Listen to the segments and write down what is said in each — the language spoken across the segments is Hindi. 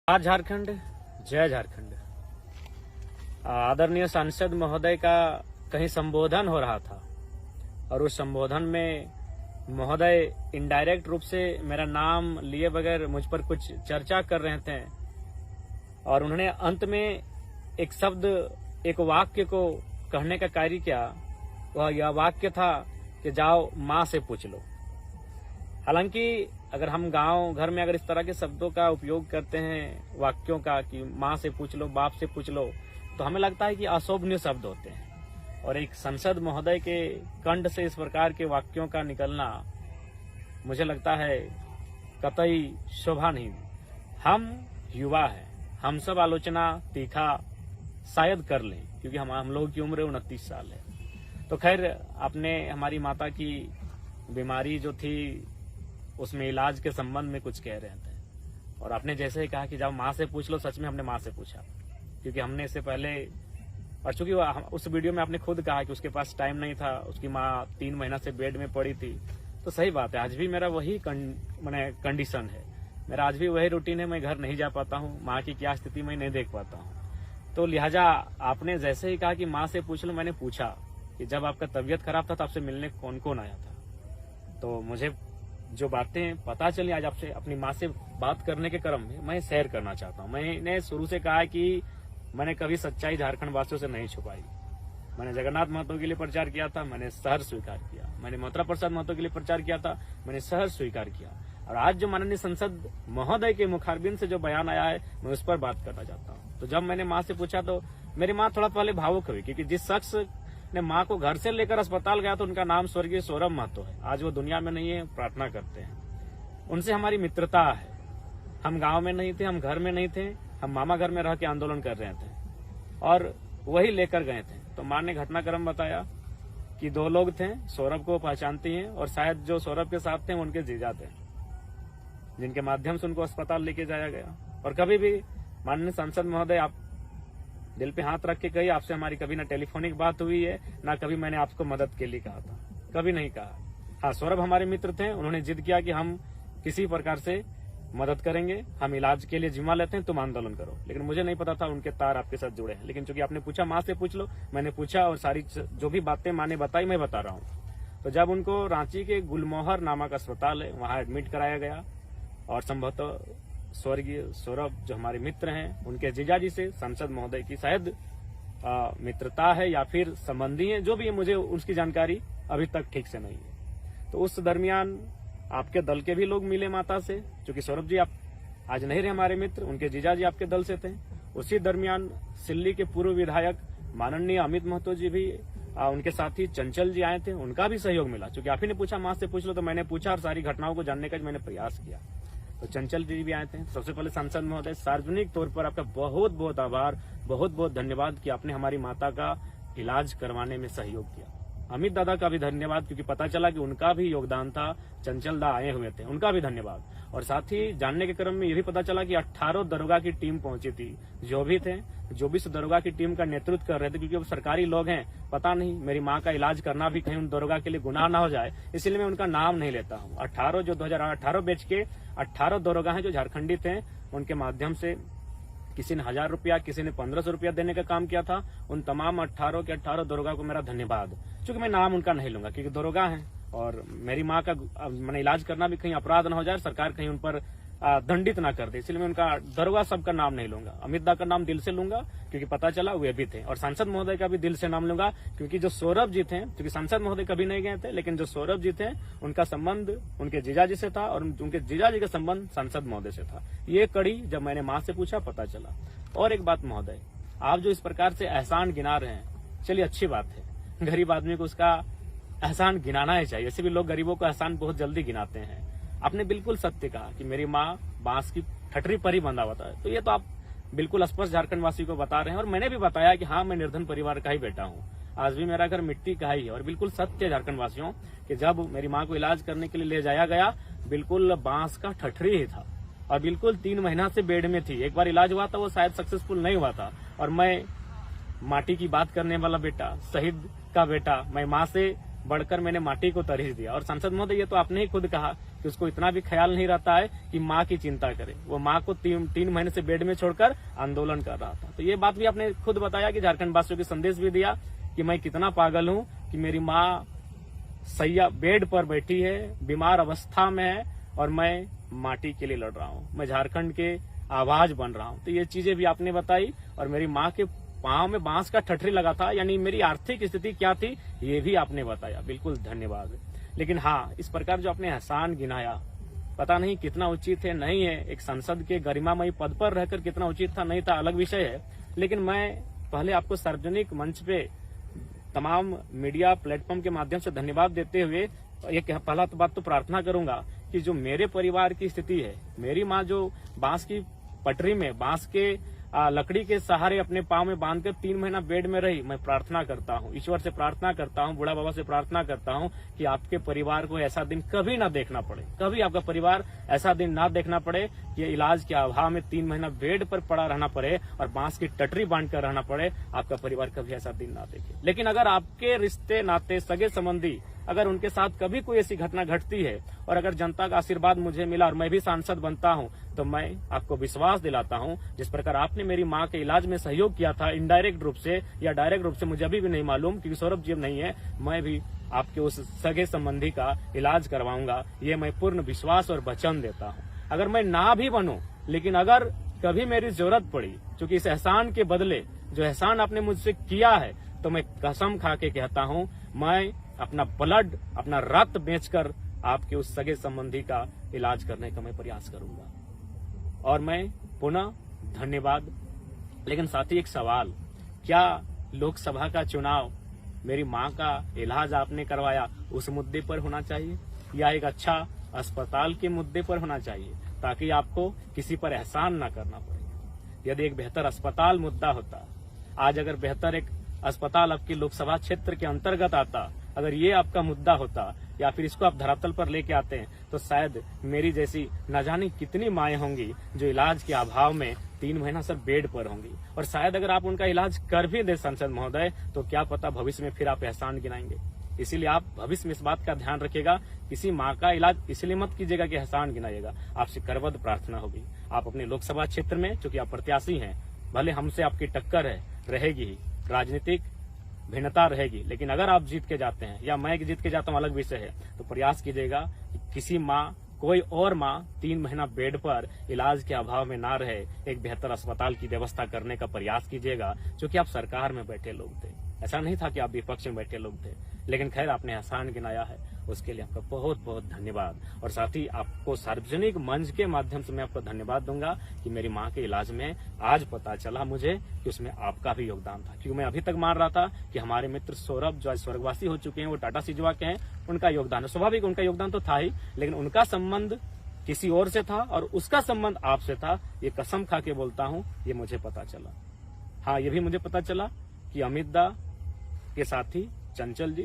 आज झारखंड, जय झारखंड। आदरणीय सांसद महोदय का कहीं संबोधन हो रहा था और उस संबोधन में महोदय इनडायरेक्ट रूप से मेरा नाम लिए बगैर मुझ पर कुछ चर्चा कर रहे थे और उन्होंने अंत में एक शब्द, एक वाक्य को कहने का कार्य किया। वह यह वाक्य था कि जाओ माँ से पूछ लो। हालांकि अगर हम गांव घर में अगर इस तरह के शब्दों का उपयोग करते हैं, वाक्यों का, कि माँ से पूछ लो, बाप से पूछ लो, तो हमें लगता है कि अशोभनीय शब्द होते हैं। और एक संसद महोदय के कंठ से इस प्रकार के वाक्यों का निकलना मुझे लगता है कतई शोभा नहीं। हम युवा हैं, हम सब आलोचना तीखा शायद कर लें, क्योंकि हम लोगों की उम्र 29 साल है। तो खैर, आपने हमारी माता की बीमारी जो थी उसमें इलाज के संबंध में कुछ कह रहे थे और आपने जैसे ही कहा कि जब माँ से पूछ लो, सच में हमने माँ से पूछा, क्योंकि हमने इससे पहले, और चूंकि उस वीडियो में आपने खुद कहा कि उसके पास टाइम नहीं था, उसकी माँ 3 महीना से बेड में पड़ी थी। तो सही बात है, आज भी मेरा वही कंडीशन है, मेरा आज भी वही रूटीन है। मैं घर नहीं जा पाता हूँ, माँ की क्या स्थिति मैं नहीं देख पाता हूँ। तो लिहाजा आपने जैसे ही कहा कि माँ से पूछ लो, मैंने पूछा कि जब आपका तबीयत खराब था तो आपसे मिलने कौन कौन आया था। तो मुझे जो बातें पता चली आज आपसे अपनी माँ से बात करने के क्रम में मैं शेयर करना चाहता हूँ। मैंने शुरू से कहा कि मैंने कभी सच्चाई झारखंड वासियों से नहीं छुपाई। मैंने जगन्नाथ महतो के लिए प्रचार किया था, मैंने सहर स्वीकार किया। मैंने मथुरा प्रसाद महतो के लिए प्रचार किया था, मैंने सहर स्वीकार किया। और आज जो माननीय संसद महोदय के मुखारबिंद से जो बयान आया है, मैं उस पर बात करना चाहता हूँ। तो जब मैंने माँ से पूछा तो मेरी माँ थोड़ा पहले भावुक हुई, क्योंकि जिस शख्स ने माँ को घर से लेकर अस्पताल गया तो उनका नाम स्वर्गीय सौरभ महतो है। आज वो दुनिया में नहीं है, प्रार्थना करते हैं। उनसे हमारी मित्रता है। हम गांव में नहीं थे, हम घर में नहीं थे, हम मामा घर में रह के आंदोलन कर रहे थे और वही लेकर गए थे। तो माँ ने घटनाक्रम बताया कि 2 लोग थे, सौरभ को पहचानती हैं और शायद जो सौरभ के साथ थे उनके जीजा थे, जिनके माध्यम से उनको अस्पताल लेके जाया गया। और कभी भी माननीय सांसद महोदय, आप दिल पे हाथ रख के कही, आपसे हमारी कभी ना टेलीफोनिक बात हुई है, ना कभी मैंने आपको मदद के लिए कहा था, कभी नहीं कहा। हाँ, सौरभ हमारे मित्र थे, उन्होंने जिद किया कि हम किसी प्रकार से मदद करेंगे, हम इलाज के लिए जिम्मा लेते हैं, तुम आंदोलन करो। लेकिन मुझे नहीं पता था उनके तार आपके साथ जुड़े हैं। लेकिन चूंकि आपने पूछा माँ से पूछ लो, मैंने पूछा और सारी जो भी बातें माँ ने बताई मैं बता रहा हूँ। तो जब उनको रांची के गुलमोहर नामक अस्पताल है, वहां एडमिट कराया गया और संभवतः स्वर्गीय सौरभ जो हमारे मित्र हैं, उनके जीजाजी से सांसद महोदय की शायद मित्रता है या फिर संबंधी है, जो भी है, मुझे उसकी जानकारी अभी तक ठीक से नहीं है। तो उस दरमियान आपके दल के भी लोग मिले माता से, क्योंकि सौरभ जी आप आज नहीं रहे हमारे मित्र, उनके जीजाजी आपके दल से थे। उसी दरमियान सिल्ली के पूर्व विधायक माननीय अमित महतो जी भी, उनके साथी चंचल जी आए थे, उनका भी सहयोग मिला। क्योंकि आप ही ने पूछा माँ से पूछ लो, तो मैंने पूछा और सारी घटनाओं को जानने का मैंने प्रयास किया। तो चंचल जी भी आए थे। सबसे पहले सांसद महोदय, सार्वजनिक तौर पर आपका बहुत बहुत आभार, बहुत बहुत धन्यवाद कि आपने हमारी माता का इलाज करवाने में सहयोग किया। अमित दादा का भी धन्यवाद, क्योंकि पता चला कि उनका भी योगदान था, चंचल दा आए हुए थे, उनका भी धन्यवाद। और साथ ही जानने के क्रम में यह भी पता चला कि 18 दरोगा की टीम पहुंची थी, जो भी थे, जो भी दरोगा की टीम का नेतृत्व कर रहे थे, क्योंकि वो सरकारी लोग हैं। पता नहीं मेरी माँ का इलाज करना भी कहीं उन दरोगा के लिए गुनाह ना हो जाए, इसलिए मैं उनका नाम नहीं लेता हूँ। 18 जो 2018 बैच के 18 दरोगा हैं जो झारखंडी थे, उनके माध्यम से किसी ने 1000 रुपया, किसी ने 1500 रुपया देने का काम किया था। उन तमाम 18 के 18 दरोगा को मेरा धन्यवाद। चूंकि मैं नाम उनका नहीं लूंगा, क्योंकि दरोगा हैं और मेरी माँ का मैंने इलाज करना भी कहीं अपराध ना हो जाए, सरकार कहीं उन पर दंडित ना कर दे, इसलिए मैं उनका दरोगा सबका नाम नहीं लूंगा। अमित दा का नाम दिल से लूंगा, क्योंकि पता चला वे भी थे। और सांसद महोदय का भी दिल से नाम लूंगा, क्योंकि जो सौरभ जी थे, क्योंकि सांसद महोदय कभी नहीं गए थे, लेकिन जो सौरभ जी थे उनका संबंध उनके जीजाजी से था और उनके जीजाजी का संबंध सांसद महोदय से था। ये कड़ी जब मैंने माँ से पूछा पता चला। और एक बात महोदय, आप जो इस प्रकार से एहसान गिना रहे हैं, चलिए अच्छी बात है, गरीब आदमी को उसका एहसान गिनाना ही चाहिए। ऐसे भी लोग गरीबों को एहसान बहुत जल्दी गिनाते हैं। आपने बिल्कुल सत्य कहा कि मेरी माँ बांस की ठटरी पर ही बंधा हुआ था। तो ये तो आप बिल्कुल स्पष्ट झारखंड वासी को बता रहे हैं और मैंने भी बताया कि हाँ, मैं निर्धन परिवार का ही बेटा हूँ। आज भी मेरा घर मिट्टी का ही है और बिल्कुल सत्य झारखंड वासियों कि जब मेरी माँ को इलाज करने के लिए ले जाया गया, बिल्कुल बांस का ठटरी ही था और बिल्कुल 3 महीना से बेड में थी। एक बार इलाज हुआ था, वो शायद सक्सेसफुल नहीं हुआ था। और मैं माटी की बात करने वाला बेटा, शहीद का बेटा, मैं माँ से बढ़कर मैंने माटी को तरजीह दिया। और सांसद महोदय, ये तो आपने ही खुद कहा कि उसको इतना भी ख्याल नहीं रहता है कि माँ की चिंता करे। वो माँ को 3 महीने से बेड में छोड़कर आंदोलन कर रहा था। तो ये बात भी आपने खुद बताया कि झारखंड वासियों को संदेश भी दिया कि मैं कितना पागल हूँ कि मेरी माँ सैया बेड पर बैठी है, बीमार अवस्था में है, और मैं माटी के लिए लड़ रहा हूँ, मैं झारखंड के आवाज बन रहा हूँ। तो ये चीजें भी आपने बताई। और मेरी माँ के पांव में बांस का ठठरी लगा था, यानी मेरी आर्थिक स्थिति क्या थी, ये भी आपने बताया। बिल्कुल धन्यवाद। लेकिन हाँ, इस प्रकार जो आपने एहसान गिनाया, पता नहीं कितना उचित है, नहीं है। एक संसद के गरिमामयी पद पर रहकर कितना उचित था, नहीं था, अलग विषय है। लेकिन मैं पहले आपको सार्वजनिक मंच पे तमाम मीडिया प्लेटफॉर्म के माध्यम से धन्यवाद देते हुए एक पहला बात तो प्रार्थना करूंगा कि जो मेरे परिवार की स्थिति है, मेरी माँ जो बांस की पटरी में, बांस के लकड़ी के सहारे अपने पांव में बांधकर 3 महीना बेड में रही, मैं प्रार्थना करता हूँ, ईश्वर से प्रार्थना करता हूँ, बूढ़ा बाबा से प्रार्थना करता हूँ कि आपके परिवार को ऐसा दिन कभी ना देखना पड़े, कभी आपका परिवार ऐसा दिन ना देखना पड़े कि इलाज के अभाव में 3 महीना बेड पर पड़ा रहना पड़े और बांस की टटरी बांध कर रहना पड़े। आपका परिवार कभी ऐसा दिन ना देखे। लेकिन अगर आपके रिश्ते नाते, सगे संबंधी, अगर उनके साथ कभी कोई ऐसी घटना घटती है और अगर जनता का आशीर्वाद मुझे मिला और मैं भी सांसद बनता हूं, तो मैं आपको विश्वास दिलाता हूं, जिस प्रकार आपने मेरी मां के इलाज में सहयोग किया था, इनडायरेक्ट रूप से या डायरेक्ट रूप से मुझे अभी भी नहीं मालूम, क्योंकि सौरभ जी अब नहीं है, मैं भी आपके उस सगे संबंधी का इलाज करवाऊंगा। ये मैं पूर्ण विश्वास और वचन देता हूँ। अगर मैं ना भी बनूं, लेकिन अगर कभी मेरी जरूरत पड़ी, क्योंकि इस एहसान के बदले जो एहसान आपने मुझसे किया है, तो मैं कसम खा के कहता हूँ, मैं अपना ब्लड, अपना रक्त बेचकर आपके उस सगे संबंधी का इलाज करने का मैं प्रयास करूंगा। और मैं पुनः धन्यवाद। लेकिन साथ ही एक सवाल, क्या लोकसभा का चुनाव मेरी मां का इलाज आपने करवाया उस मुद्दे पर होना चाहिए, या एक अच्छा अस्पताल के मुद्दे पर होना चाहिए, ताकि आपको किसी पर एहसान न करना पड़े? यदि एक बेहतर अस्पताल मुद्दा होता, आज अगर बेहतर एक अस्पताल आपके लोकसभा क्षेत्र के अंतर्गत आता, अगर ये आपका मुद्दा होता, या फिर इसको आप धरातल पर लेके आते हैं, तो शायद मेरी जैसी न जाने कितनी माएं होंगी जो इलाज के अभाव में 3 महीना सर बेड पर होंगी। और शायद अगर आप उनका इलाज कर भी दे सांसद महोदय, तो क्या पता भविष्य में फिर आप एहसान गिनाएंगे। इसीलिए आप भविष्य में इस बात का ध्यान रखिएगा, किसी माँ का इलाज इसलिए मत कीजिएगा कि एहसान गिनाइएगा। आपसे करबद्ध प्रार्थना होगी, आप अपने लोकसभा क्षेत्र में, चूंकि आप प्रत्याशी हैं, भले हमसे आपकी टक्कर है, रहेगी ही, राजनीतिक भिन्नता रहेगी, लेकिन अगर आप जीत के जाते हैं या मैं जीत के जाता हूं, अलग विषय है, तो प्रयास कीजिएगा कि किसी माँ, कोई और माँ 3 महीना बेड पर इलाज के अभाव में ना रहे, एक बेहतर अस्पताल की व्यवस्था करने का प्रयास कीजिएगा। क्योंकि आप सरकार में बैठे लोग थे, ऐसा नहीं था कि आप विपक्ष में बैठे लोग थे। लेकिन खैर, आपने एहसान गिनाया है, उसके लिए आपका बहुत बहुत धन्यवाद। और साथ ही आपको सार्वजनिक मंच के माध्यम से मैं आपको धन्यवाद दूंगा कि मेरी माँ के इलाज में आज पता चला मुझे कि उसमें आपका भी योगदान था। क्योंकि मैं अभी तक मान रहा था कि हमारे मित्र सौरभ जो आज स्वर्गवासी हो चुके हैं, वो टाटा सिजवा के हैं, उनका योगदान है। स्वाभाविक उनका योगदान तो था ही, लेकिन उनका संबंध किसी और से था और उसका संबंध आपसे था। ये कसम खा के बोलता हूँ, ये मुझे पता चला। हाँ, ये भी मुझे पता चला कि अमित दा के साथी चंचल जी,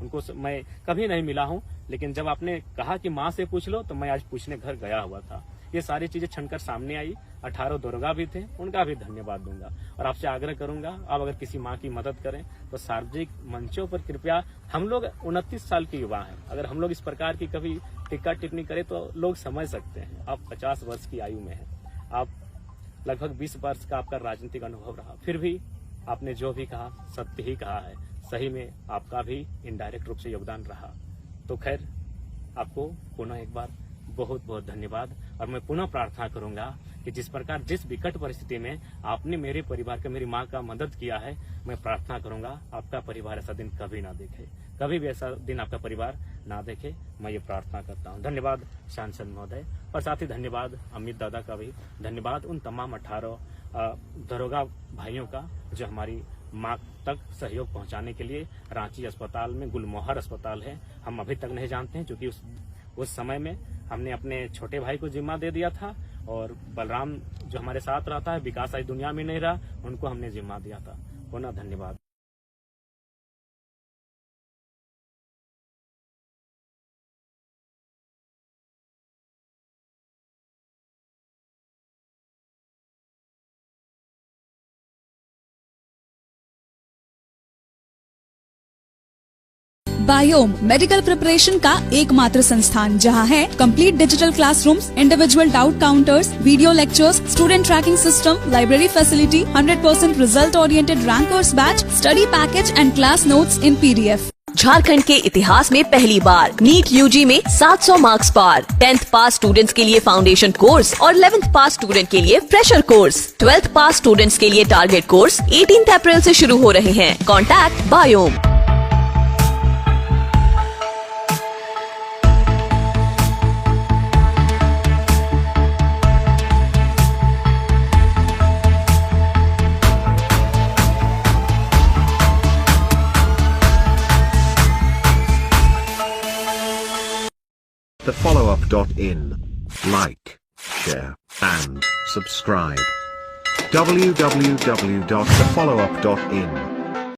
उनको मैं कभी नहीं मिला हूं, लेकिन जब आपने कहा कि माँ से पूछ लो, तो मैं आज पूछने घर गया हुआ था। ये सारी चीजें छनकर सामने आई। 18 दरोगा भी थे, उनका भी धन्यवाद दूंगा। और आपसे आग्रह करूंगा, आप अगर किसी माँ की मदद करें तो सार्वजनिक मंचों पर कृपया, हम लोग 29 साल के युवा हैं, अगर हम लोग इस प्रकार की कभी टिक्का टिप्पणी करें तो लोग समझ सकते हैं। आप 50 वर्ष की आयु में हैं, आप लगभग 20 वर्ष का आपका राजनीतिक अनुभव रहा, फिर भी आपने जो भी कहा सत्य ही कहा है। सही में आपका भी इनडायरेक्ट रूप से योगदान रहा। तो खैर, आपको पुनः एक बार बहुत बहुत धन्यवाद। और मैं पुनः प्रार्थना करूंगा कि जिस प्रकार, जिस विकट परिस्थिति में आपने मेरे परिवार का, मेरी माँ का मदद किया है, मैं प्रार्थना करूंगा आपका परिवार ऐसा दिन कभी ना देखे, कभी भी ऐसा दिन आपका परिवार ना देखे। मैं ये प्रार्थना करता हूँ। धन्यवाद सांसद महोदय, और साथ ही धन्यवाद अमित दादा का भी। धन्यवाद उन तमाम 18 दरोगा भाइयों का जो हमारी माँ तक सहयोग पहुंचाने के लिए रांची अस्पताल में, गुलमोहर अस्पताल है, हम अभी तक नहीं जानते हैं, क्योंकि उस समय में हमने अपने छोटे भाई को जिम्मा दे दिया था, और बलराम जो हमारे साथ रहता है, विकास आज दुनिया में नहीं रहा, उनको हमने जिम्मा दिया था। पुनः धन्यवाद। बायोम मेडिकल प्रिपरेशन का एकमात्र संस्थान जहां है complete digital classrooms, individual doubt counters, video lectures, student tracking system, library facility, 100% result oriented rankers batch, study package and class notes in PDF। Jharkhand के इतिहास में पहली बार नीट UG में 700 मार्क्स पार। 10th पास स्टूडेंट्स के लिए फाउंडेशन कोर्स और 11th पास स्टूडेंट के लिए फ्रेशर कोर्स। 12th पास स्टूडेंट्स के लिए टारगेट कोर्स 18 अप्रैल से शुरू हो रहे हैं। Contact biome. thefollowup.in. Like, share, and subscribe. www.thefollowup.in